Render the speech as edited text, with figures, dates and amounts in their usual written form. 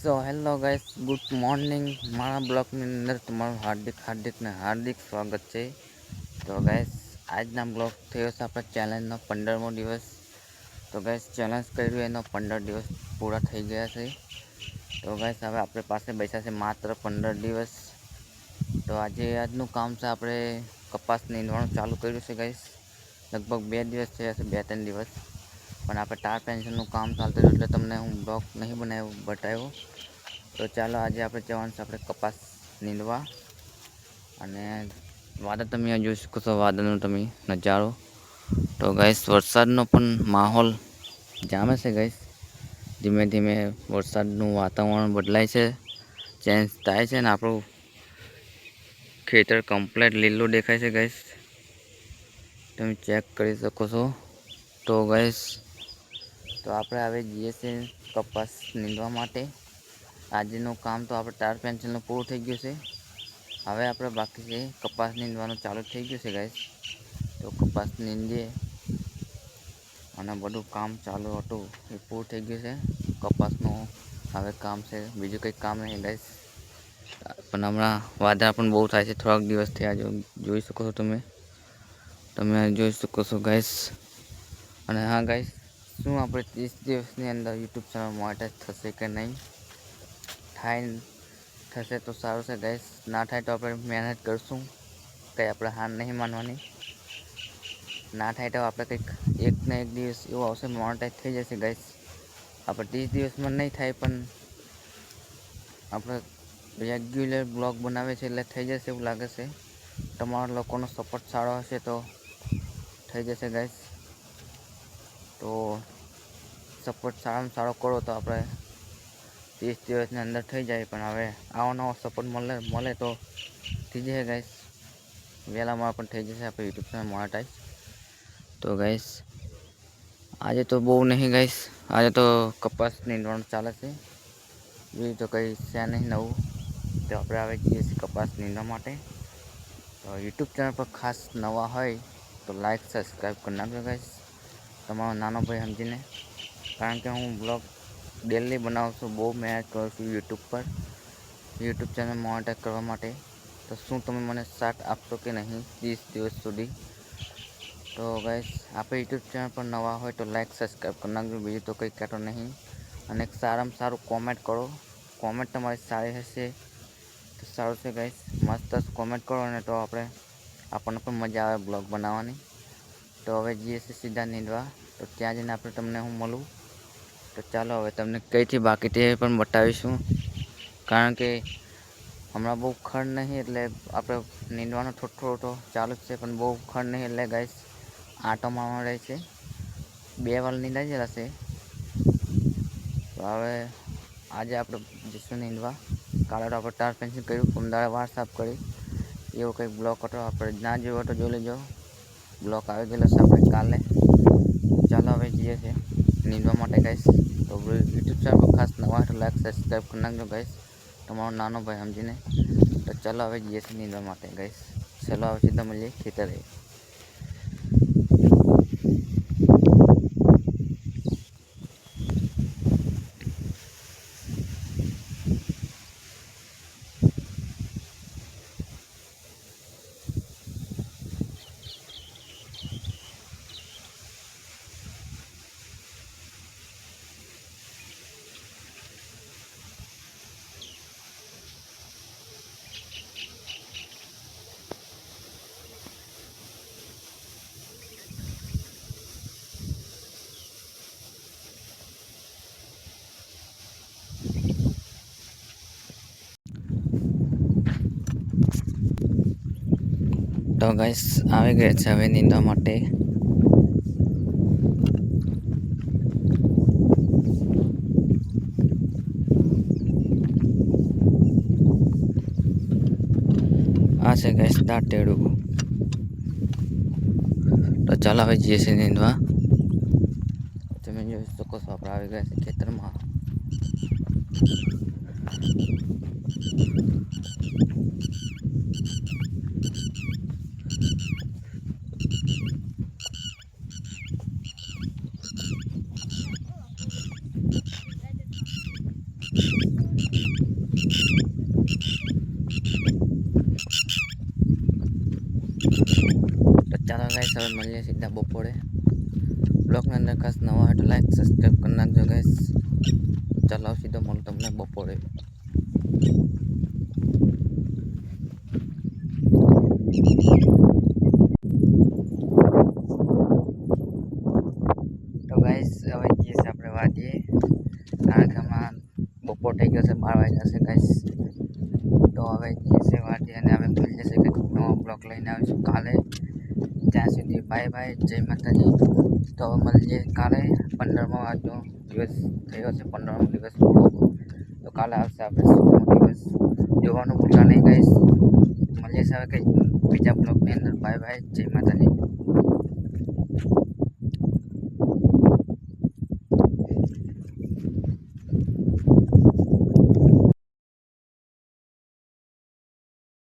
So hello guys, good morning. મારા બ્લોગની અંદર તમારું હાર્દિક સ્વાગત છે. તો ગાઈસ, આજના બ્લોગ થયો છે આપણા ચેલેન્જનો 15મો દિવસ. તો ગાઈસ, ચેલેન્જ કર્યું એનો 15 દિવસ પૂરા થઈ ગયા છે. તો ગાઈસ, હવે આપણી પાસે બેસ્યા છે માત્ર 15 દિવસ. તો આજનું કામ છે, આપણે કપાસ નીંદવાનું ચાલુ કર્યું છે ગાઈસ. લગભગ 2 દિવસ થયા છે, 2-3 દિવસ. પણ આપણે ટાર પેન્શનનું કામ ચાલતું હતું એટલે તમને હું બ્લોગ નહીં બતાવ્યો. તો ચાલો, આજે આપણે જવાનું છે આપણે કપાસ નીંદવા. અને વાદળ તમે જોઈ શકો છો, વાદળનો તમે નજારો. તો ગાઈસ, વરસાદનો પણ માહોલ જામે છે ગાઈસ. ધીમે ધીમે વરસાદનું વાતાવરણ બદલાય છે, ચેન્જ થાય છે ને આપણું ખેતર કમ્પ્લીટ લીલું દેખાય છે ગાઈસ. તમે ચેક કરી શકો છો. તો ગાઈસ, તો આપણે હવે જઈએ છીએ કપાસ નીંદવા માટે. આજનું કામ તો આપણે ટાર પેન્સિલનું પૂરું થઈ ગયું છે. હવે આપણે બાકી છે કપાસ નીંદવાનું ચાલુ થઈ ગયું છે ગાઈસ. તો કપાસ નીંદીએ અને બધું કામ ચાલુ હતું એ પૂરું થઈ ગયું છે. કપાસનું હવે કામ છે, બીજું કંઈક કામ નહીં ગાઈસ. પણ હમણાં વાદળા પણ બહુ થાય છે, થોડાક દિવસ થયા જોઈ શકો છો તમે જોઈ શકો છો ગાઈસ. અને હા ગાઈસ, શું આપણે 30 દિવસની અંદર યુટ્યુબ ચેનલ મોનેટાઈઝ થશે કે નહીં? થશે તો સારું છે ગાઈસ, ના થાય તો આપણે મહેનત કરશું. કંઈ આપણે હાર નહીં માનવાની. ના થાય તો આપણે કંઈક એક ને એક દિવસ એવો આવશે, મોનેટાઈઝ થઈ જશે ગાઈસ. આપણે 30 દિવસમાં નહીં થાય, પણ આપણે રેગ્યુલર બ્લોગ બનાવે છે એટલે થઈ જશે એવું લાગે છે. તમારા લોકોનો સપોર્ટ સારો હશે તો થઈ જશે ગાઈસ. તો સપોર્ટ સારામાં સારો કરો તો આપણે 30 દિવસની અંદર થઈ જાય. પણ હવે આવો નવો સપોર્ટ મળે તો થઈ જશે ગાઈસ. વહેલામાં પણ થઈ જશે આપણે યુટ્યુબ ચેનલ મોનેટાઈઝ. તો ગાઈસ, આજે તો બહુ નહીં ગાઈસ, આજે તો કપાસ નીંદવાનું ચાલે છે. બીજું તો કંઈ છે નહીં નવું. તો આપણે આવી જઈએ છીએ કપાસ નીંદવા માટે. તો યુટ્યુબ ચેનલ પર ખાસ નવા હોય તો લાઈક સબસ્ક્રાઈબ કરી નાખજો ગાઈસ, તમારો નાનો ભાઈ સમજીને. કારણ કે હું બ્લોગ ડેલી બનાવું છું, બહુ મહેનત કરું છું યુટ્યુબ ચેનલ મોનેટાઈઝ કરવા માટે. તો શું તમે મને સાથ આપશો કે નહીં 30 દિવસ સુધી? તો ગાઈસ, આપણે યુટ્યુબ ચેનલ પર નવા હોય તો લાઈક સબસ્ક્રાઈબ કરી નાખજો, બીજું તો કંઈ કહેતો નહીં. અને એક સારામાં સારું કોમેન્ટ કરો. કોમેન્ટ તમારી સારી હશે તો સારું છે ગાઈસ. મસ્ત કોમેન્ટ કરો ને તો આપણને પણ મજા આવે બ્લોગ બનાવવાની. તો હવે જઈએ છીએ સીધા નીંદવા. તો ત્યાં જઈને તમને હું મળું. તો ચાલો, હવે તમને કઈથી બાકી તે પણ બતાવીશું. કારણ કે હમણાં બહુ ખડ નહીં એટલે આપણે નીંદવાનો થોડો ચાલુ જ છે, પણ બહુ ખડ નહીં એટલે ગાઈસ આંટો મારવાનો રહે છે. 2 વાર નીંદાઈ ગયેલા છે. તો હવે આજે આપણે જઈશું નીંદવા. કાલે તો આપણે ટાર પેન્સિલ કર્યું, કુંદાળે વાર સાફ કરી, એવો કંઈક બ્લોક હતો. આપણે ના જોયો તો જોઈ લેજો, બ્લોક આવી ગયેલો છે આપણે કાલે. ચાલો, હવે જઈએ છીએ નીંદવા માટે ગાઈસ. તો યુટ્યુબ ચેનલ પર ખાસ નવા હોય તો લાઈક સબસ્ક્રાઈબ કરી નાખજો ગાઈસ, તમારો નાનો ભાઈ સમજીને. તો ચાલો, હવે જઈએ છીએ નીંદવા માટે ગાઈસ. ચાલો, હવે સીધા મળીએ ખેતરે. તો ગાઈસ, આવી ગયા છે હવે નીંદવા માટે. આ છે ગાઈસ દાંતેડું. તો ચાલો, હવે જઈએ છીએ નીંદવા. તમે જોઈ શકો છો, આપણે આવી ગયા છે ખેતરમાં. ચાલો ગાઈસ હવે મળીએ સીધા બપોરે. બ્લોગની અંદર ખાસ નવા હોય તો લાઈક સબસ્ક્રાઈબ કરી નાખજો ગાઈસ. ચાલો સીધો મળું તમને બપોરે. તો ગાઈસ હવે જઈએ છીએ આપણે વાડીએ, કારણ કે આમાં બપોર થઈ ગયો છે, 12 વાગ્યા છે ગાઈસ. તો હવે જઈએ છીએ વાડીએ અને હવે મળી જશે કંઈક નવો બ્લોગ લઈને આવીશું કાલે. ત્યાં સુધી બાય બાય, જય માતાજી. તો હવે મળીએ કાલે. 15મો આજનો દિવસ થયો છે, 15મો દિવસ પૂરો. તો કાલે આવશે આપણે 16મો દિવસ. જોવાનું ભૂલતા નહીં ગાઈસ. મળીએ છીએ હવે કંઈક બીજા બ્લોગની અંદર. બાય બાય, જય માતાજી.